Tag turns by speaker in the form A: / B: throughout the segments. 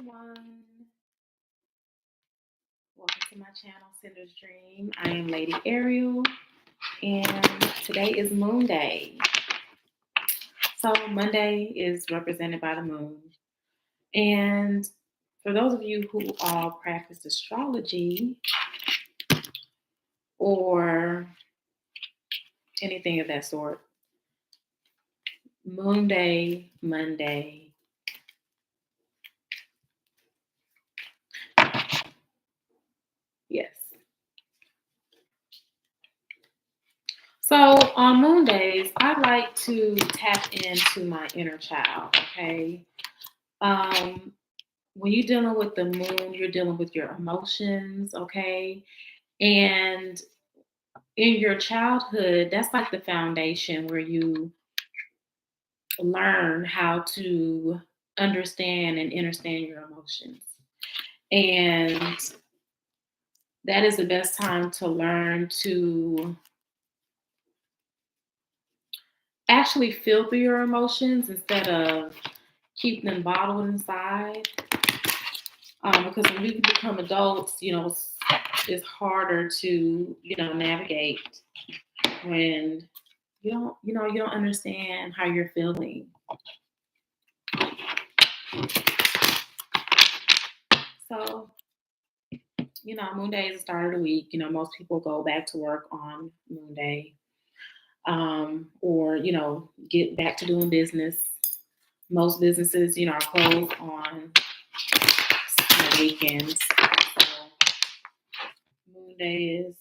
A: everyone. Welcome to my channel, Cinder's Dream. I am Lady Ariel, and today is Moonday. So Monday is represented by the moon. And for those of you who all practice astrology or anything of that sort, Moonday, Monday, yes. So on moon days, I like to tap into my inner child, okay? When you're dealing with the moon, you're dealing with your emotions, okay? And in your childhood, that's like the foundation where you learn how to understand and understand your emotions. And that is the best time to learn to actually feel through your emotions instead of keep them bottled inside. Because when we become adults, it's harder to, navigate when you don't understand how you're feeling. So, Moon Day is the start of the week. Most people go back to work on Moon Day, or get back to doing business. Most businesses, are closed on weekends. So Moon Day is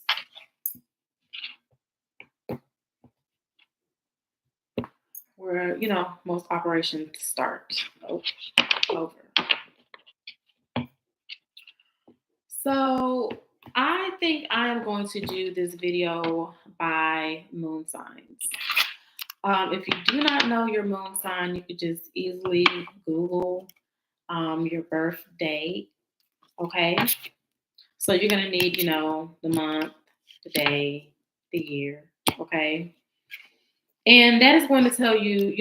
A: where most operations start over. So I think I'm going to do this video by moon signs. If you do not know your moon sign, you could just easily Google your birth date. Okay. So you're going to need, the month, the day, the year. Okay. And that is going to tell you,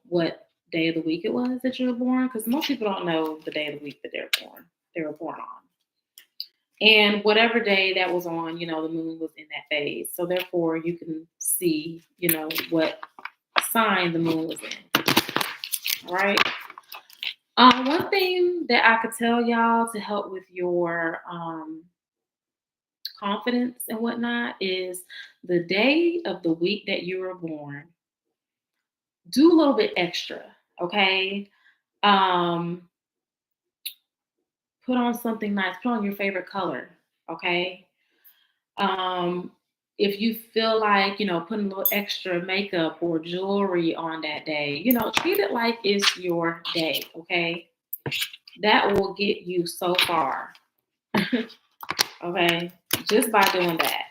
A: what day of the week it was that you were born, because most people don't know the day of the week that they were born on. And whatever day that was on, the moon was in that phase. So therefore you can see, what sign the moon was in. All right. One thing that I could tell y'all to help with your confidence and whatnot is the day of the week that you were born. Do a little bit extra, okay? Put on something nice. Put on your favorite color, okay? If you feel like, putting a little extra makeup or jewelry on that day, treat it like it's your day, okay? That will get you so far, okay? Just by doing that.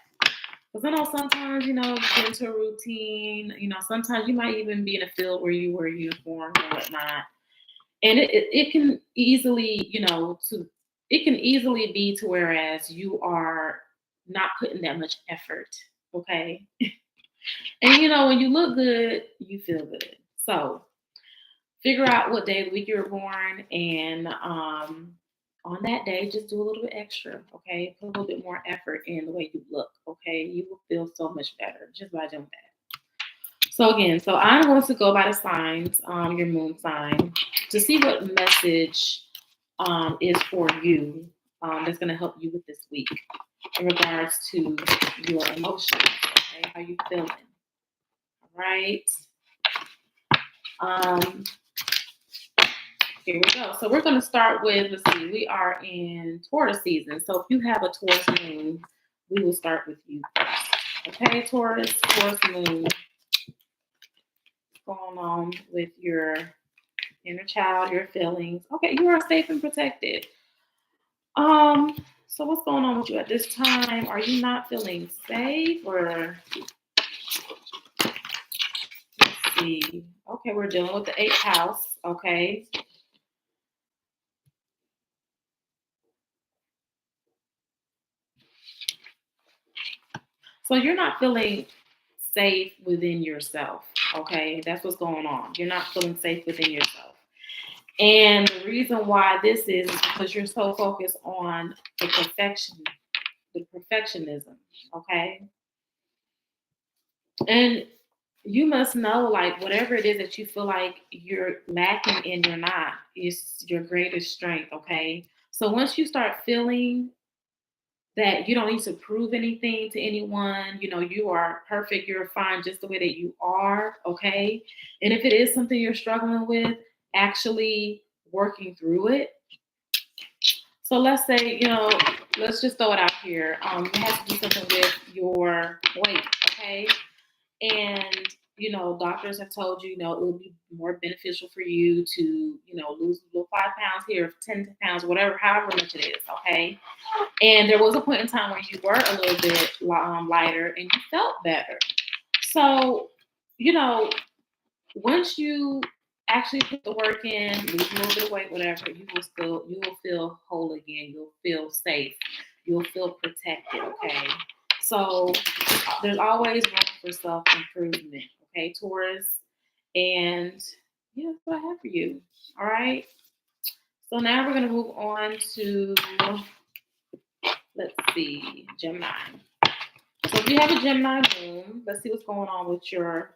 A: Because I know sometimes, get into a routine, sometimes you might even be in a field where you wear uniforms and whatnot. And it can easily, it can easily be to whereas you are not putting that much effort, okay? And when you look good, you feel good. So figure out what day of the week you were born, and on that day, just do a little bit extra, okay? Put a little bit more effort in the way you look, okay? You will feel so much better just by doing that. So again, I'm going to go by the signs, your moon sign, to see what message is for you that's going to help you with this week in regards to your emotions, okay? How you feeling? All right. Here we go. So we're going to start with, let's see, we are in Taurus season. So if you have a Taurus moon, we will start with you first. Okay, Taurus moon. What's going on with your inner child, your feelings? Okay, you are safe and protected. So what's going on with you at this time? Are you not feeling safe, or let's see. Okay, we're dealing with the 8th house. Okay. So you're not feeling safe within yourself. Okay, that's what's going on. You're not feeling safe within yourself. And the reason why this is because you're so focused on the perfectionism. Okay. And you must know, like, whatever it is that you feel like you're lacking and you're not, is your greatest strength. Okay. So once you start feeling that you don't need to prove anything to anyone, you are perfect, you're fine just the way that you are. Okay. And if it is something you're struggling with, actually working through it. So let's say, let's just throw it out here. It has to do something with your weight. Okay. And doctors have told you, it will be more beneficial for you to, lose a little 5 pounds here, 10 pounds, whatever, however much it is. Okay. And there was a point in time where you were a little bit lighter and you felt better. So, you know, once you actually put the work in, lose a little bit of weight, whatever, you will feel whole again. You'll feel safe. You'll feel protected. Okay. So there's always room for self improvement. Okay, Taurus. And yeah, that's what I have for you. All right. So now we're gonna move on to, let's see, Gemini. So if you have a Gemini moon, let's see what's going on with your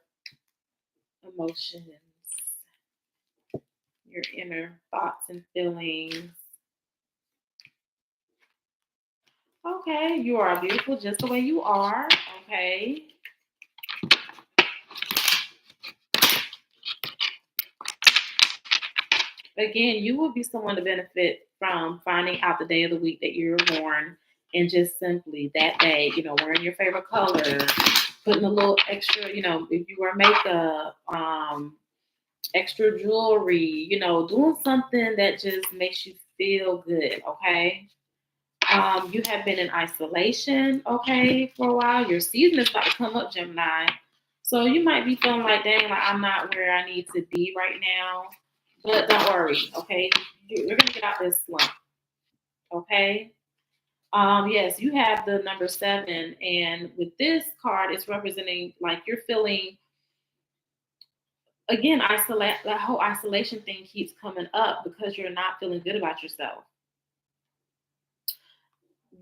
A: emotions, your inner thoughts and feelings. Okay, you are beautiful just the way you are. Okay. Again, you will be someone to benefit from finding out the day of the week that you're born and just simply that day, wearing your favorite color, putting a little extra, if you wear makeup, extra jewelry, doing something that just makes you feel good, okay? You have been in isolation, okay, for a while. Your season is about to come up, Gemini. So you might be feeling like, dang, like I'm not where I need to be right now. But don't worry, okay? You're gonna get out this slump, okay? Yes, you have the number 7, and with this card, it's representing like you're feeling again, isolate that whole isolation thing keeps coming up because you're not feeling good about yourself.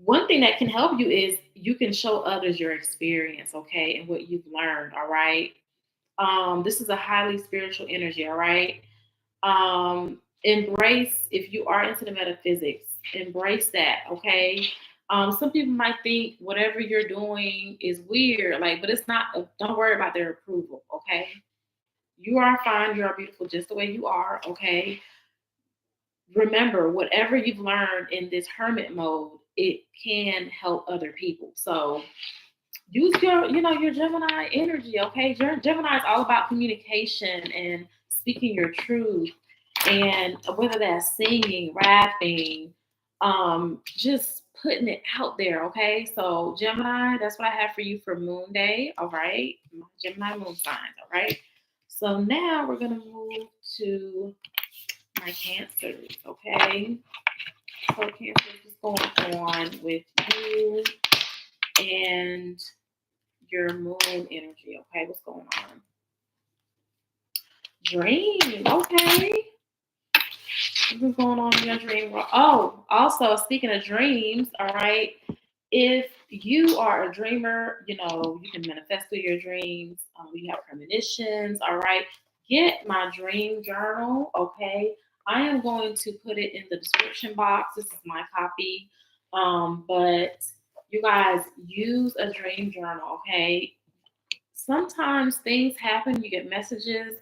A: One thing that can help you is you can show others your experience, okay, and what you've learned, all right? This is a highly spiritual energy, all right? Embrace, if you are into the metaphysics, embrace that, okay? Some people might think whatever you're doing is weird, like, but it's not. Don't worry about their approval, okay? You are fine. You are beautiful just the way you are, okay? Remember, whatever you've learned in this hermit mode, it can help other people. So use your Gemini energy, okay? Gemini is all about communication and speaking your truth, and whether that's singing, rapping, just putting it out there, okay? So Gemini, that's what I have for you for Moonday, all right? Gemini moon signs, all right? So now we're gonna move to my Cancers, okay? So Cancer, what's going on with you and your moon energy, okay? What's going on? Dream, okay. What's going on in your dream world? Oh, also speaking of dreams, all right. If you are a dreamer, you can manifest through your dreams. You have premonitions, all right. Get my dream journal, okay. I am going to put it in the description box. This is my copy. But you guys use a dream journal, okay. Sometimes things happen, you get messages,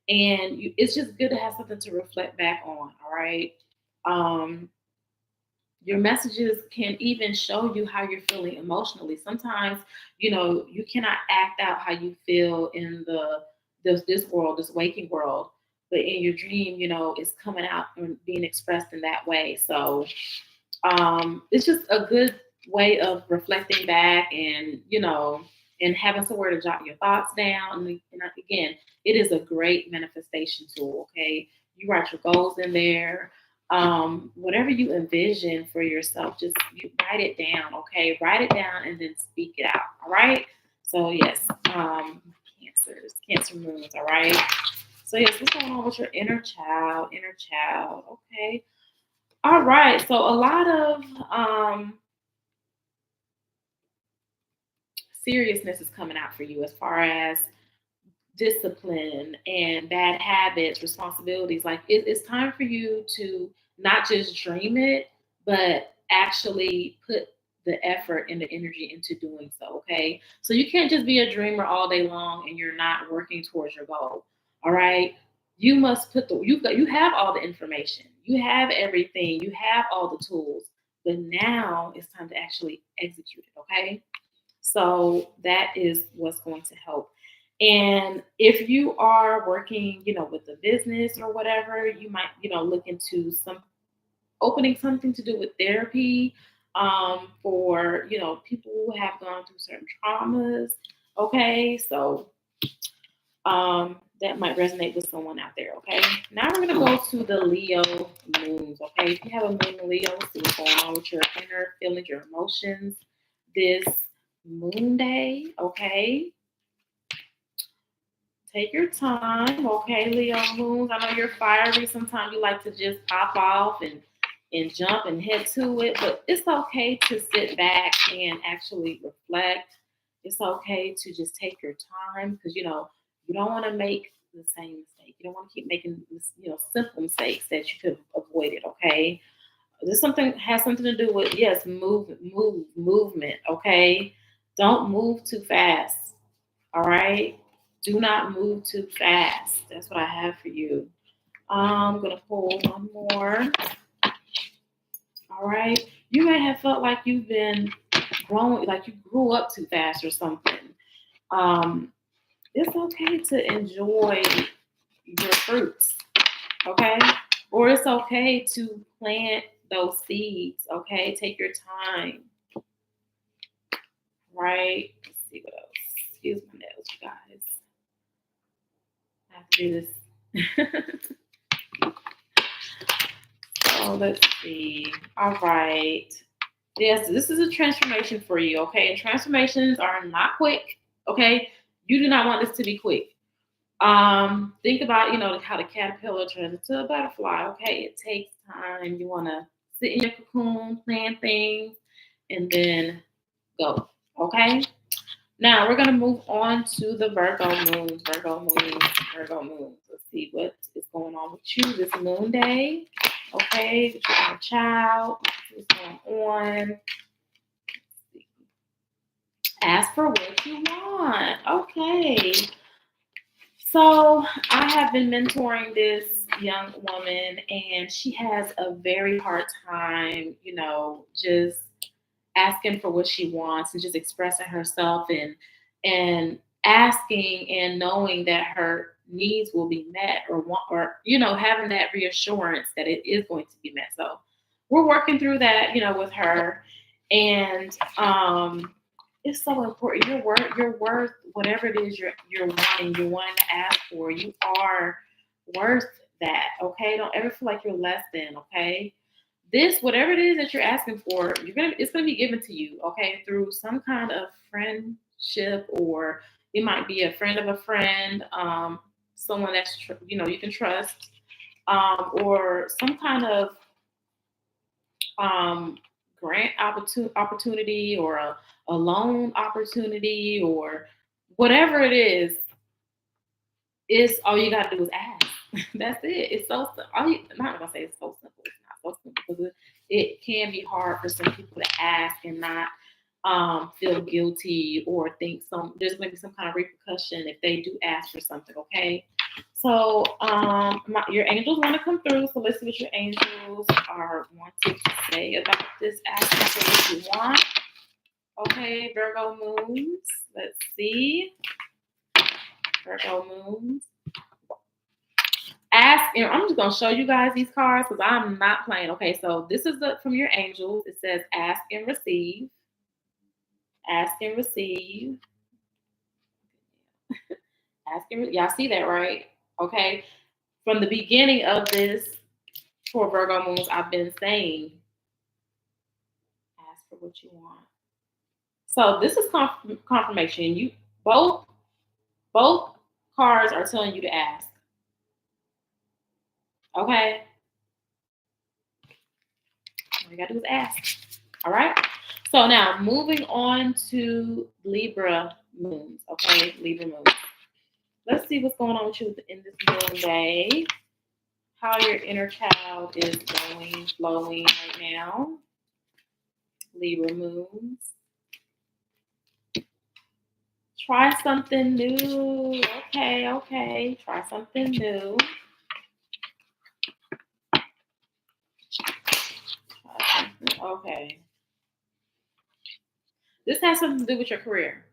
A: and it's just good to have something to reflect back on, all right? Um, your messages can even show you how you're feeling emotionally. Sometimes, you cannot act out how you feel in this world, this waking world, but in your dream, it's coming out and being expressed in that way. So it's just a good way of reflecting back and and having somewhere to jot your thoughts down. And again, it is a great manifestation tool. Okay, you write your goals in there. Whatever you envision for yourself, just you write it down. Okay, write it down and then speak it out. All right. So yes, Cancer moons. All right. So yes, what's going on with your inner child? Inner child. Okay. All right. So a lot of seriousness is coming out for you as far as discipline and bad habits, responsibilities. Like it's time for you to not just dream it, but actually put the effort and the energy into doing so. Okay. So you can't just be a dreamer all day long and you're not working towards your goal. All right. You must put you have all the information. You have everything. You have all the tools. But now it's time to actually execute it. Okay. So that is what's going to help. And if you are working, with the business or whatever, you might, look into some opening something to do with therapy for, people who have gone through certain traumas. Okay, so that might resonate with someone out there. Okay, now we're gonna go to the Leo moons. Okay, if you have a moon in Leo, see what's going on with your inner feelings, your emotions. This Moonday. Okay, take your time. Okay, Leo moons. I know you're fiery. Sometimes you like to just pop off and jump and head to it, but it's okay to sit back and actually reflect. It's okay to just take your time because you don't want to make the same mistake. You don't want to keep making simple mistakes that you could have avoided. Okay, this something has something to do with yes, movement. Okay, don't move too fast. All right, do not move too fast. That's what I have for you. I'm gonna pull one more. All right, you may have felt like you've been growing, like you grew up too fast or something. Um, it's okay to enjoy your fruits. Okay, or it's okay to plant those seeds. Okay, take your time. Right. Let's see what else. Excuse my nails, you guys. I have to do this. So let's see. All right. Yes, this is a transformation for you. Okay, and transformations are not quick. Okay, you do not want this to be quick. Think about how the caterpillar turns into a butterfly. Okay, it takes time. You want to sit in your cocoon, plan things, and then go. Okay. Now we're gonna move on to the Virgo moons. Virgo moons. Virgo moons. Let's see what is going on with you this moon day. Okay, with your inner child. What's going on? Ask for what you want. Okay. So I have been mentoring this young woman, and she has a very hard time, just asking for what she wants and just expressing herself and asking and knowing that her needs will be met or having that reassurance that it is going to be met. So we're working through that, with her, and it's so important. You're worth whatever it is you're wanting to ask for. You are worth that. Okay, don't ever feel like you're less than. Okay, this whatever it is that you're asking for, it's gonna be given to you. Okay, through some kind of friendship, or it might be a friend of a friend, someone that's you can trust, or some kind of um, grant opportunity or a loan opportunity or whatever it is all you got to do is ask. That's it. It's so I'm not gonna say it's so simple. It's not so simple because it can be hard for some people to ask and not feel guilty or think there's going to be some kind of repercussion if they do ask for something. Okay, so your angels want to come through. So let's see what your angels are wanting to say about this aspect of what you want. Okay, Virgo moons. Let's see, Virgo moons. Ask, and I'm just gonna show you guys these cards because I'm not playing. Okay, so this is from your angels. It says ask and receive. Ask and receive. Ask and y'all see that, right? Okay. From the beginning of this for Virgo moons, I've been saying ask for what you want. So this is confirmation. You both cards are telling you to ask. Okay? All you gotta do is ask. All right? So now moving on to Libra moons. Okay, Libra moons. Let's see what's going on with you in this moon day. How your inner child is going, flowing right now. Libra moons. Try something new. Okay, okay. Try something new. Try something. Okay. This has something to do with your career.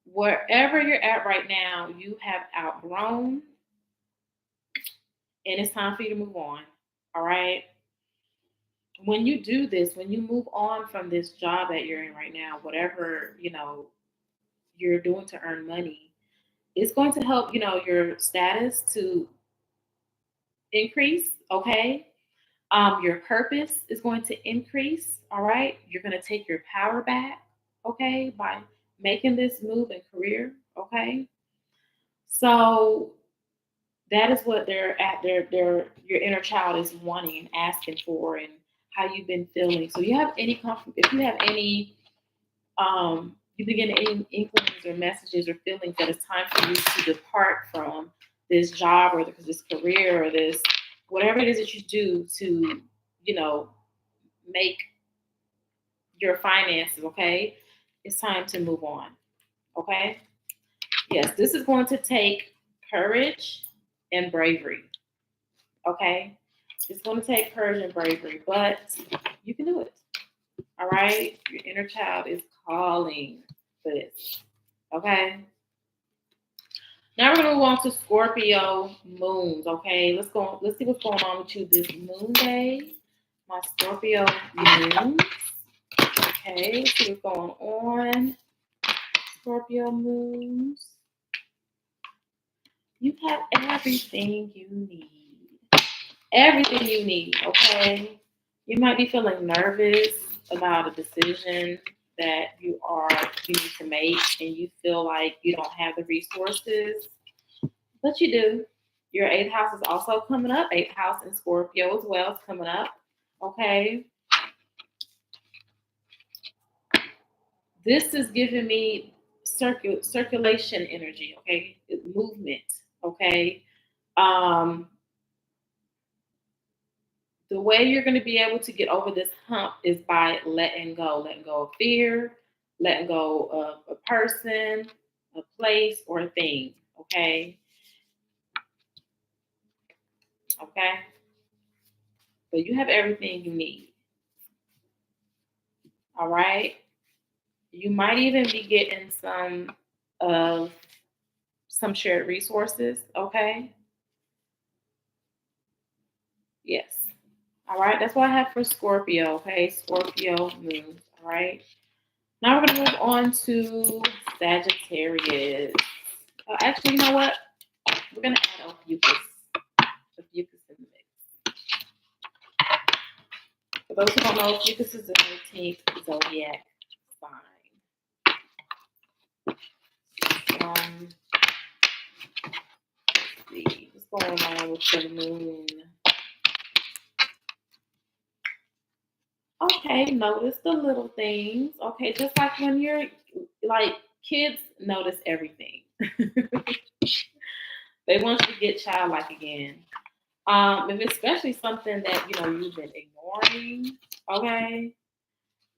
A: Wherever you're at right now, you have outgrown, and it's time for you to move on. All right. When you do this, when you move on from this job that you're in right now, whatever you're doing to earn money, it's going to help your status to increase. Okay. Your purpose is going to increase. All right. You're going to take your power back. Okay. By making this move in career. Okay. So that is what they're at. Your inner child is wanting and asking for, and how you've been feeling. So you have any if you have any you begin any inklings or messages or feelings that it's time for you to depart from this job or this career or this whatever it is that you do to you know make your finances. Okay, it's time to move on. Okay, yes, this is going to take courage and bravery. Okay, it's going to take courage and bravery, but you can do it. All right, your inner child is calling for this. Okay. Now we're gonna move on to Scorpio moons. Okay, let's go. Let's see what's going on with you this moon day. My Scorpio moons. Okay, let's see what's going on. Scorpio moons. You have everything you need. Everything you need. Okay. You might be feeling nervous about a decision that you need to make, and you feel like you don't have the resources, but you do. Your eighth house is also coming up. Eighth house in Scorpio as well is coming up. Okay. This is giving me circulation energy. Okay. Movement. Okay. Um, the way you're going to be able to get over this hump is by letting go of fear, letting go of a person, a place, or a thing. Okay. Okay. So you have everything you need. All right. You might even be getting of some shared resources. Okay. Yes. All right. That's what I have for Scorpio. Okay. Scorpio moon. All right. Now we're going to move on to Sagittarius. Actually, you know what? We're going to add Ophiuchus. Ophiuchus in the mix. For those who don't know, Ophiuchus is the 13th zodiac sign. Let's see what's going on with the moon. Okay, notice the little things. Okay, just like when you're like kids notice everything. They want you to get childlike again. If especially something that you've been ignoring, okay.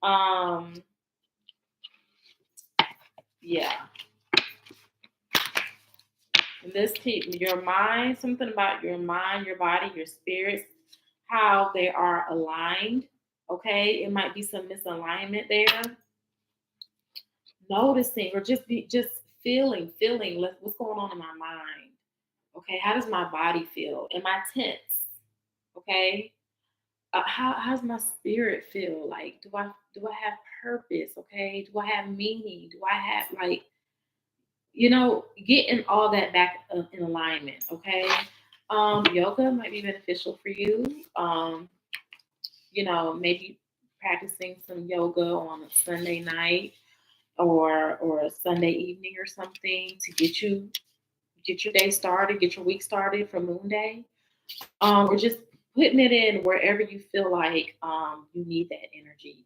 A: Um, yeah. And your mind, something about your mind, your body, your spirits, how they are aligned. Okay, it might be some misalignment there. Noticing or just feeling what's going on in my mind. Okay, how does my body feel? Am I tense? Okay, how's my spirit feel? Like, do I have purpose? Okay, do I have meaning? Do I have getting all that back in alignment? Okay, yoga might be beneficial for you. Maybe practicing some yoga on a Sunday night or a Sunday evening or something to get your day started, get your week started for Moonday. Or just putting it in wherever you feel like you need that energy,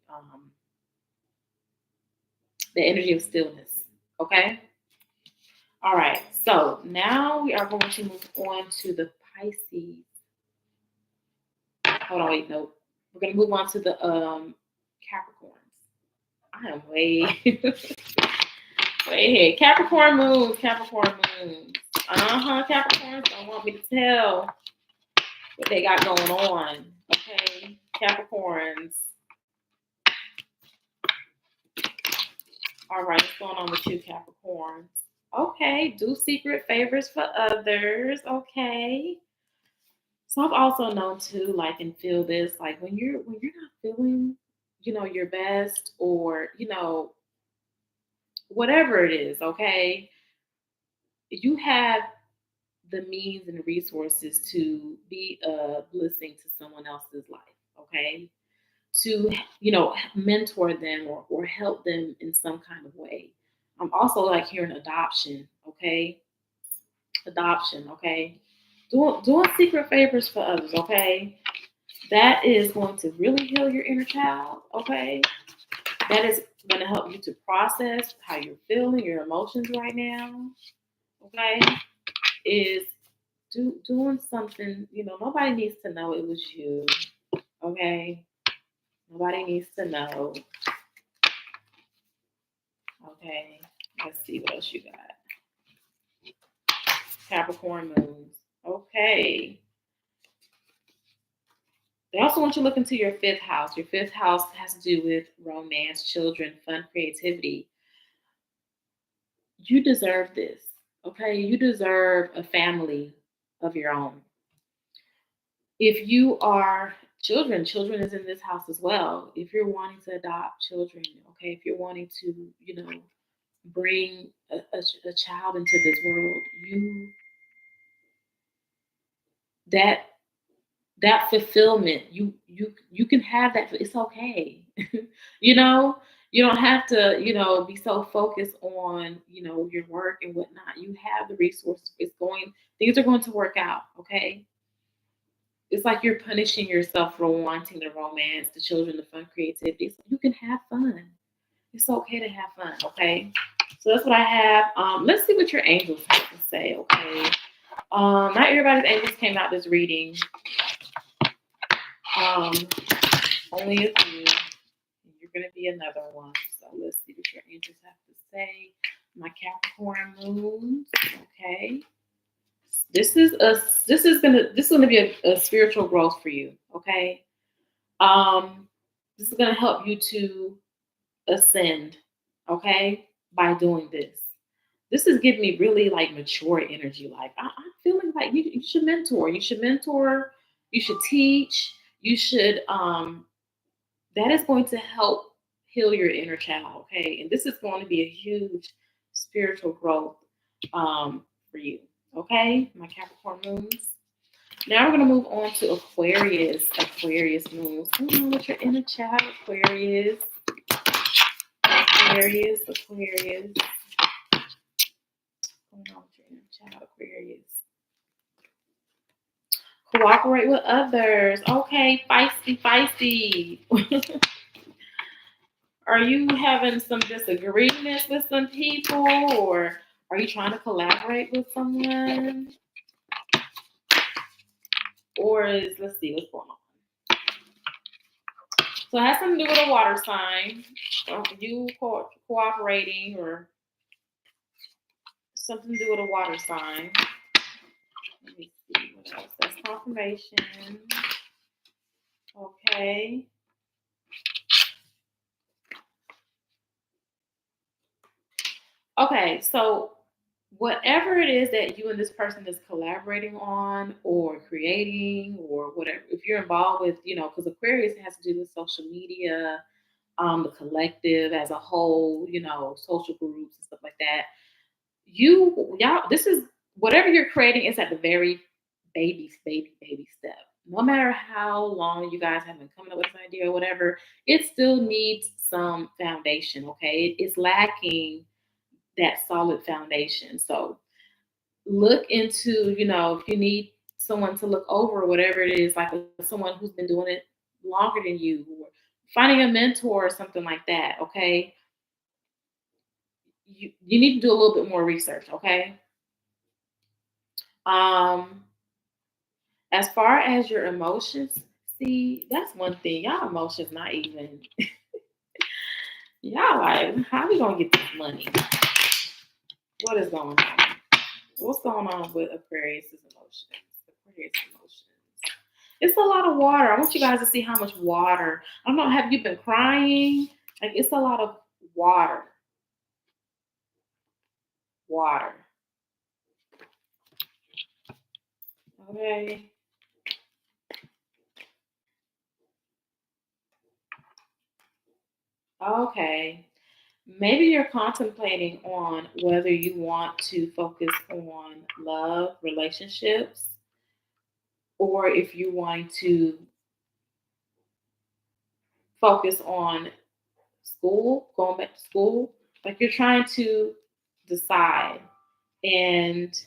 A: the energy of stillness. Okay. All right. So now we are going to move on to the Pisces. Hold on, wait, no. We're gonna move on to the Capricorns. I am way way ahead. Capricorn moons, Capricorn moons. Capricorns don't want me to tell what they got going on. Okay, Capricorns. All right, what's going on with you, Capricorns? Okay, do secret favors for others. Okay. So I've also known too, like, and feel this, like when you're not feeling, your best, or whatever it is. Okay, you have the means and resources to be a blessing to someone else's life. Okay, to mentor them, or help them in some kind of way. I'm also like hearing adoption. Okay, adoption. Okay, doing secret favors for others. Okay, that is going to really heal your inner child. Okay, that is going to help you to process how you're feeling, your emotions right now. Okay, is doing something. Nobody needs to know it was you. Okay, nobody needs to know. Okay, let's see what else you got. Capricorn moons. Okay. They also want you to look into your fifth house. Your fifth house has to do with romance, children, fun, creativity. You deserve this. Okay. You deserve a family of your own. If you are children is in this house as well. If you're wanting to adopt children, okay, if you're wanting to, bring a child into this world, that that fulfillment, you can have that. It's okay. you know you don't have to be so focused on your work and whatnot. You have the resources. Things are going to work out. Okay, it's like you're punishing yourself for wanting the romance, the children, the fun, creativity. So you can have fun. It's okay to have fun. Okay, so that's what I have. Let's see what your angels have to say. Okay, not everybody's angels came out this reading. Um, Only a few. You're going to be another one. So let's see what your angels have to say. My Capricorn moons. Okay. This is gonna be a spiritual growth for you. Okay. This is gonna help you to ascend. Okay, by doing this. This is giving me really like mature energy. Like I'm feeling like you should mentor. You should mentor. You should teach. You should that is going to help heal your inner child. Okay, and this is going to be a huge spiritual growth for you. Okay, my Capricorn moons. Now we're going to move on to Aquarius. Aquarius moons. What's your inner child, Aquarius? Aquarius, Aquarius. What's going on with your inner child, Aquarius? Cooperate with others. Okay, feisty, feisty. Are you having some disagreements with some people, or are you trying to collaborate with someone? Or let's see what's going on. So it has something to do with a water sign. You cooperating, or something to do with a water sign. Let me see what else. That's confirmation. Okay. Okay, so whatever it is that you and this person is collaborating on, or creating, or whatever, if you're involved with, because Aquarius has to do with social media, the collective as a whole, social groups and stuff like that. Y'all, this is whatever you're creating is at the very baby step. No matter how long you guys have been coming up with this idea or whatever, it still needs some foundation. Okay, it's lacking that solid foundation. So look into, if you need someone to look over whatever it is, like someone who's been doing it longer than you, or finding a mentor or something like that. Okay, you need to do a little bit more research. Okay. Um, as far as your emotions, see, that's one thing. Y'all emotions not even. Y'all like, how we gonna get this money? What is going on? What's going on with Aquarius' emotions? Aquarius emotions. It's a lot of water. I want you guys to see how much water. I don't know. Have you been crying? Like, it's a lot of water. Water. Okay. Okay. Maybe you're contemplating on whether you want to focus on love, relationships, or if you want to focus on school, going back to school. Like, you're trying to decide, and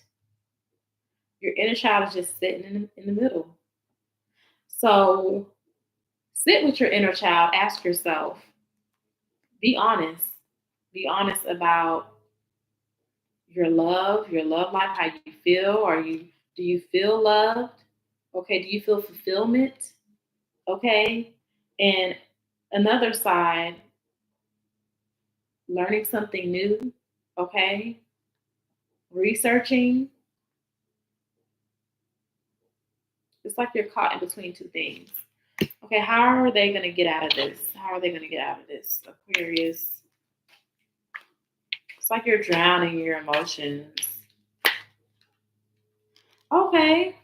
A: your inner child is just sitting in the middle. So sit with your inner child, ask yourself, be honest. Be honest about your love life, how you feel. Do you feel loved? Okay, do you feel fulfillment? Okay. And another side, learning something new, okay? Researching. It's like you're caught in between two things. Okay, how are they going to get out of this? How are they going to get out of this? Aquarius. It's like you're drowning in your emotions. Okay.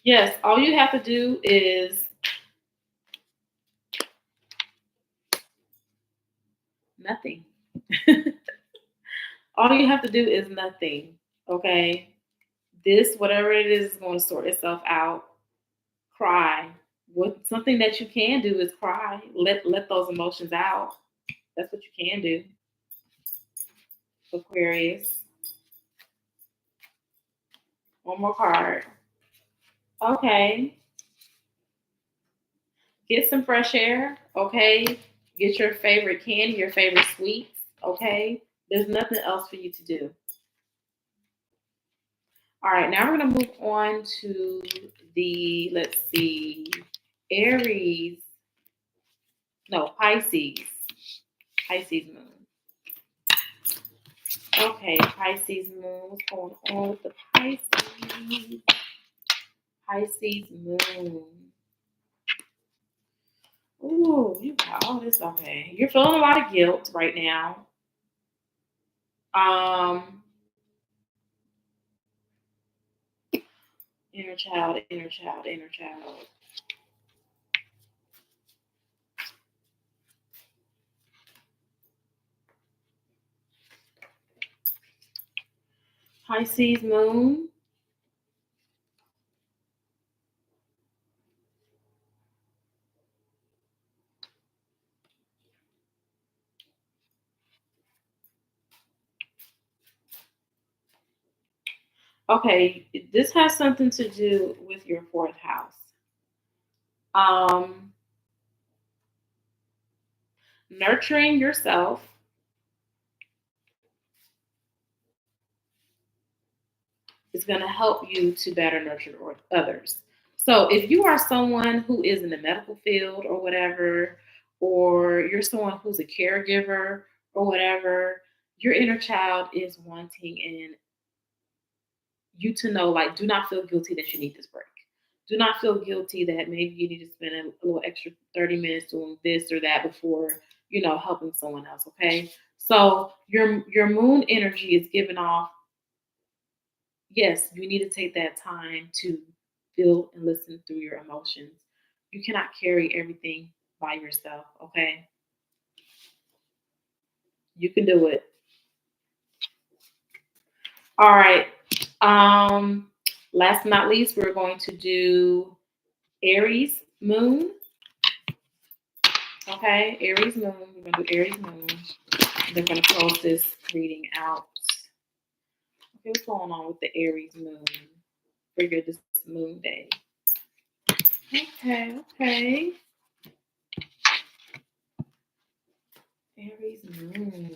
A: Yes, all you have to do is nothing. All you have to do is nothing. Okay. This, whatever it is going to sort itself out. Cry. What something that you can do is cry. Let those emotions out. That's what you can do. Aquarius. One more card. Okay. Get some fresh air. Okay. Get your favorite candy, your favorite sweets. Okay. There's nothing else for you to do. All right. Now we're gonna move on to the, let's see, Aries. No, Pisces. Pisces moon. Okay, Pisces moon. What's going on with the Pisces? Pisces moon. Ooh, you got all this. Okay, you're feeling a lot of guilt right now. Um, inner child, inner child, inner child. Pisces moon. Okay, this has something to do with your fourth house. Um, Nurturing yourself is going to help you to better nurture others. So if you are someone who is in the medical field or whatever, or you're someone who's a caregiver or whatever, your inner child is wanting and you to know, like, do not feel guilty that you need this break. Do not feel guilty that maybe you need to spend a little extra 30 minutes doing this or that before, helping someone else. Okay. So your moon energy is giving off, yes, you need to take that time to feel and listen through your emotions. You cannot carry everything by yourself, okay? You can do it. All right. Um, Last but not least, we're going to do Aries moon. Okay, Aries moon. We're gonna do Aries moon. They're gonna close this reading out. Okay, what's going on with the Aries moon for your this moon day? Okay, okay. Aries moon.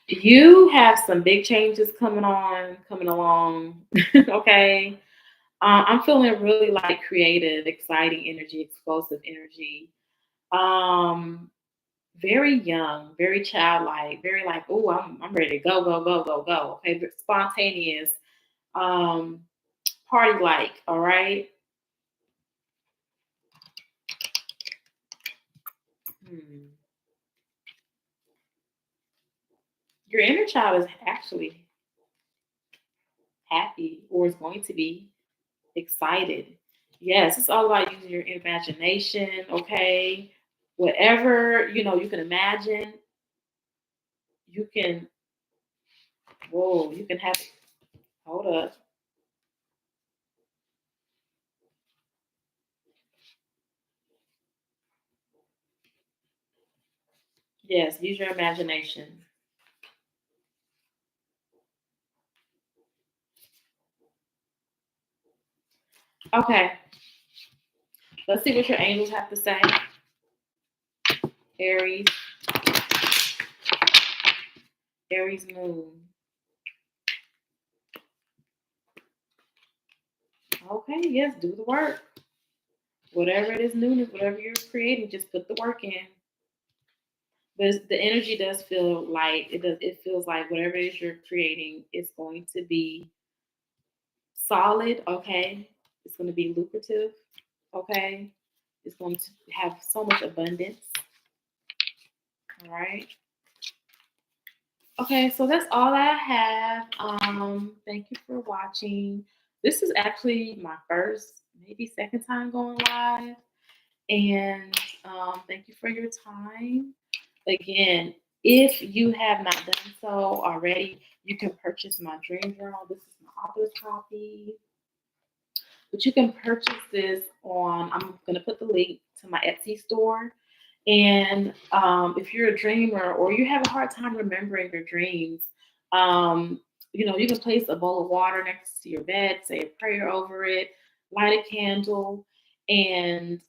A: You have some big changes coming along. Okay. I'm feeling really like creative, exciting energy, explosive energy. Um, very young, very childlike, very like, oh, I'm ready to go, go, go, go, go. Okay, but spontaneous, um, party like. All right. Hmm. Your inner child is actually happy, or is going to be excited. Yes, it's all about using your imagination. Okay, whatever you can imagine, you can. Whoa, you can have. Hold up. Yes, use your imagination. Okay, let's see what your angels have to say. Aries, Aries moon. Okay, yes, do the work. Whatever it is, newness, whatever you're creating, just put the work in. But the energy does feel like it does. It feels like whatever it is you're creating is going to be solid. Okay, it's going to be lucrative. Okay, it's going to have so much abundance. All right. Okay, so that's all I have. Thank you for watching. This is actually my first, maybe second time going live, and thank you for your time. Again, if you have not done so already, you can purchase my dream journal. This is my author's copy. But you can purchase this on, I'm going to put the link to my Etsy store. And if you're a dreamer or you have a hard time remembering your dreams, um, you can place a bowl of water next to your bed, say a prayer over it, light a candle, and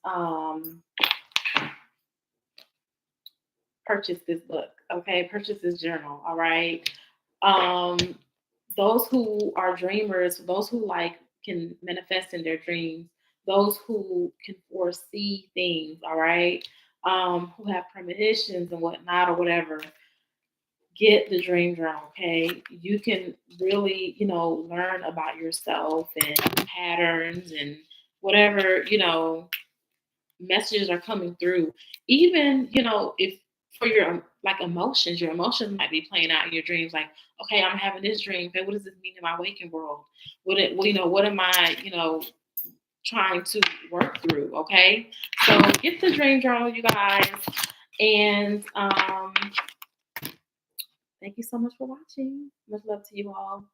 A: purchase this book. Okay, purchase this journal. All right. Um, those who are dreamers, those who like can manifest in their dreams, those who can foresee things, all right, who have premonitions and whatnot or whatever, get the dream journal, okay? You can really, learn about yourself and patterns and whatever, messages are coming through. Even, if for your like emotions, your emotions might be playing out in your dreams. Like, okay, I'm having this dream. Okay, what does this mean in my waking world? What am I, trying to work through? Okay, so get the dream journal, you guys, and thank you so much for watching. Much love to you all.